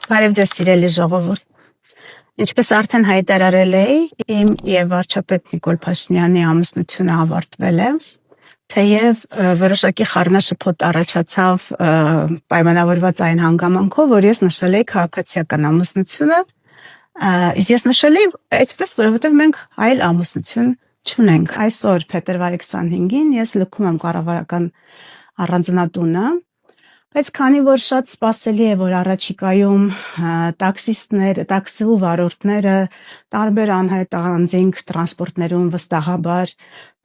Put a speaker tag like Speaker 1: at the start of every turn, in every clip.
Speaker 1: Բարև ձեզ սիրելի ժողովուրդ։ Ինչպես արդեն հայտարարել էի, իմ եւ վարչապետ Նիկոլ Փաշինյանի ամուսնությունը ավարտվել է, թեև որոշակի խառնաշփոթ առաջացավ պայմանավորված այն հանգամանքով, որ ես նշել էի քաղաքացիական ամուսնությունը, իսկ ես նշել էի այդպես, որովհետեւ մենք այլ ամուսնություն չունենք։ Այսօր փետրվարի 25-ին ես լքում եմ կառավարական առանձնատունը, բայց քանի որ շատ սպասելի է, որ առաջիկայում տաքսիստներ, տաքսու վարորդները տարբեր անհայտ անձինք տրանսպորտներում վստահաբար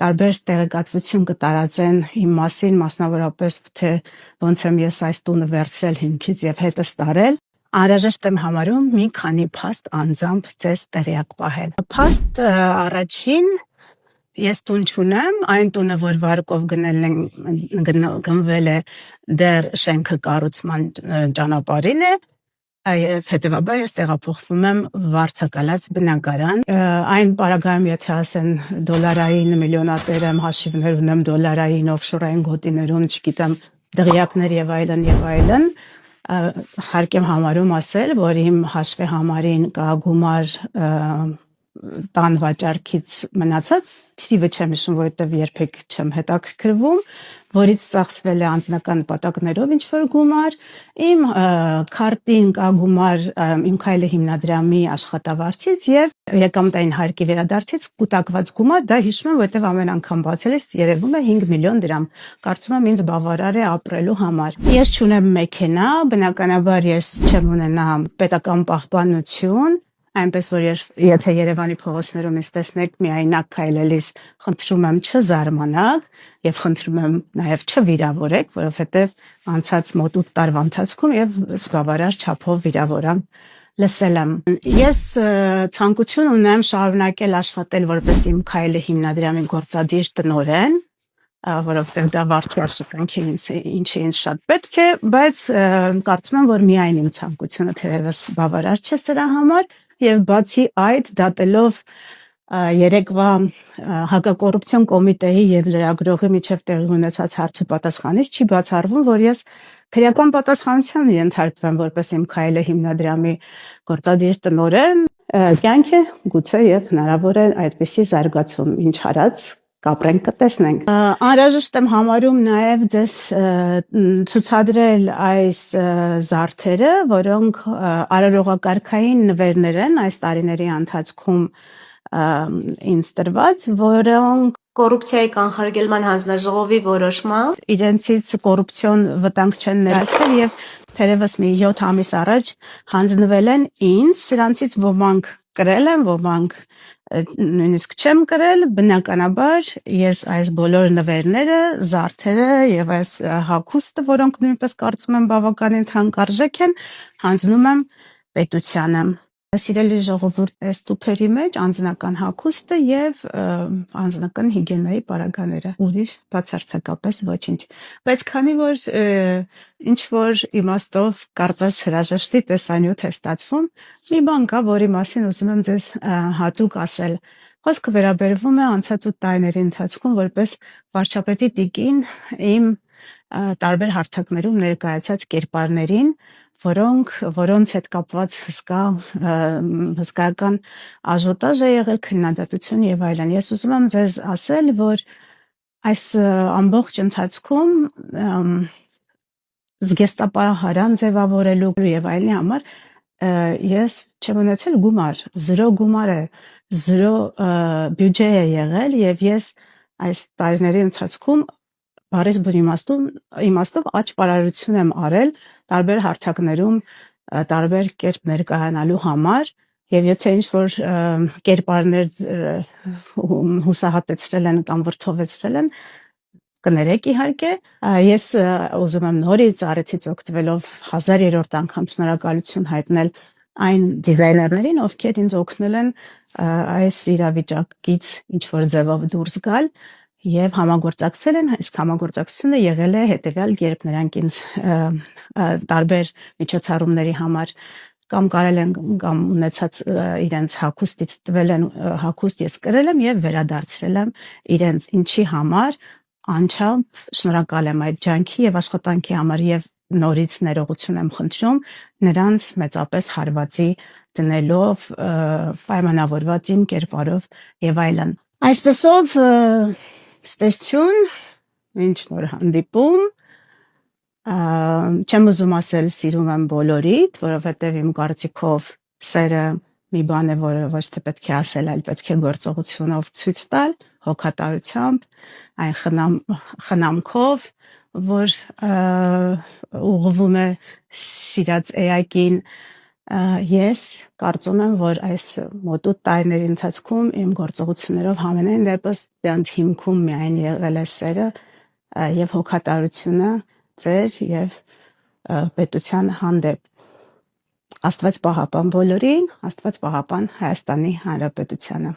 Speaker 1: տարբեր տեղեկատվություն կտարածեն իմ մասին, մասնավորապես թե ոնց եմ ես այս տունը վերցրել հիմքից եւ հետս տարել, անհրաժեշտ եմ համարում մի քանի փաստ անձամբ ձեզ տեղյակ պահել։ Փաստ առաջին Ես տուն չունեմ, այն տունը, որ վարկով գնվել է դեռ շենքը կառուցման ճանապարհին է, եւ հետեւաբար ես տեղափոխվում եմ վարձակալած բնակարան։ Այն պարագայում, եթե ասեն դոլարային միլիոնատեր եմ, հաշիվներ ունեմ դոլարային օֆշորային գոտիներում, չգիտեմ, դղյակներ եւ այլն, հարկ եմ համարում ասել, որ իմ հաշվի համարին կա գումար տան վաճառքից մնացած, թիվը չեմ հիշում, որովհետև երբեք չեմ հետաքրքրվում, որից ծախսվել է անձնական նպատակներով ինչ-որ գումար, իմ քարտին կա գումար իմ քայլը հիմնադրամի աշխատավարձից եւ եկամտային հարկի վերադարձից կուտակված գումար, դա հիշում եմ, որովհետև ամեն անգամ բացելիս երևում է 5 միլիոն դրամ, կարծում եմ ինձ բավարար է ապրելու համար։ Ես չունեմ մեքենա, բնականաբար ես չեմ ունենա պետական պահպանություն, այնպես որ եթե Երևանի փողոցներում ինձ տեսնեք միայնակ քայլելիս, խնդրում եմ չզարմանաք եւ խնդրում եմ նաեւ չվիրավորեք, որովհետեւ անցած մոտ 8 տարվա ընթացքում եւ զբաղարար չափով վիրավորան լսել եմ։ Ես ցանկություն ունեմ շարունակել աշխատել որպես իմ քայլը հիմնադրամի գործադիր տնօրեն, որովհետեւ դա վարչապետի ինչի ինձ շատ պետք է, բայց կարծում եմ, որ միայն իմ ցանկությունը թերևս բավարար չէ սրա համար եւ բացի այդ դատելով երեկվա հակակոռուպցիոն կոմիտեի եւ լրագրողի միջև տեղի ունեցած հարցի պատասխանից չի բացառվում, որ ես քրեական պատասխանության ենթարկվեմ որպես իմ քայլը հիմնադրամի գործադիր տնօրեն, կյանքը գուցե եւ հնարավոր է այդպիսի զարգացում, ինչ արած կապրենք կտեսնենք։ Անհրաժեշտ եմ համարում նաև ձեզ ցուցադրել այս զարդերը, որոնք արարողակարգային նվերներ են այս տարիների ընթացքում ինձ տրված, որոնք կոռուպցիայի կանխարգելման հանձնաժողովի որոշմամբ իրենցից կոռուպցիոն վտանգ չեն ներկայացրել եւ թերևս մի 7 ամիս առաջ հանձնվել են ինձ, սրանցից ոմանք կրել են, ոմանք նույնիսկ չեմ կրել, բնականաբար ես այս բոլոր նվերները, զարդերը եւ այս հագուստը, որոնք նույնպես կարծում եմ բավականին թանկարժեք են, հանձնում եմ պետությանը։ Սիրելի ժողովուրդ, այս տուփերի մեջ անձնական հագուստը եւ անձնական հիգիենայի պարագաները, ուրիշ բացարձակապես ոչինչ։ Բայց քանի որ ինչ որ իմաստով կարծես հրաժեշտի տեսանյութ է ստացվում, մի բան կա, որի մասին ուզում եմ ձեզ հատուկ ասել։ Խոսքը վերաբերվում է անցած 8 տարիների ընթացքում որպես վարչապետի տիկին իմ տարբեր հարթակներում ներկայացած կերպարներին, որոնց հետ կապված հսկայական աժոտաժ է եղել, քննադատություն եւ այլն։ Ես ուզում եմ ձեզ ասել, որ այս ամբողջ ընթացքում զգեստապահարան ձևավորելու եւ այլնի համար ես չեմ ունեցել գումար, 0 գումար է, 0 բյուջե է եղել եւ ես այս տարիների ընթացքում բարես բուն իմաստով աճպարարություն եմ արել տարբեր հարթակներում տարբեր կերպ ներկայանալու համար եւ եթե ինչ-որ կերպարներ հուսահատեցրել են կամ վրդովեցրել են, կներեք իհարկե, ես ուզում եմ նորից առիթից օգտվելով 1000-րդ անգամ շնորհակալություն հայտնել այն դիզայներներին, ովքեր ինձ օգնել են այս իրավիճակից ինչ-որ ձևով դուրս գալ եւ համագործակցել են, իսկ համագործակցությունը եղել է հետեւյալ կերպ նրանք ինձ տարբեր միջոցառումների համար կամ կարել են կամ ունեցած իրենց հագուստից տվել են հագուստ ես կրել եմ եւ վերադարձրել եմ իրենց ինչի համար անչափ շնորհակալ եմ այդ ջանքի եւ աշխատանքի համար եւ նորից ներողություն եմ խնդրում նրանց մեծապես հարվածի դնելով, պայմանավորված իմ կերպարով եւ այլն։ Այսպեսով ստեսություն, ինչ նոր հանդիպում, չեմ ուզում ասել սիրում եմ բոլորիդ, որովհետեւ իմ կարծիքով սերը մի բան է, որը ոչ թե պետք է ասել, այլ պետք է գործողությունով ցույց տալ, հոգատարությամբ, այն խնամքով, որ ուղղվում է սիրած էակին, ես կարծում եմ, որ այս մոտուտ տարիների ընթացքում իմ գործողություններով համենայն դեպս դրանց հիմքում միայն եղել է սերը եւ հոգատարությունը ձեր եւ պետության հանդեպ։ Աստված պահապան բոլորին, Աստված պահապան Հայաստանի Հանրապետությանը։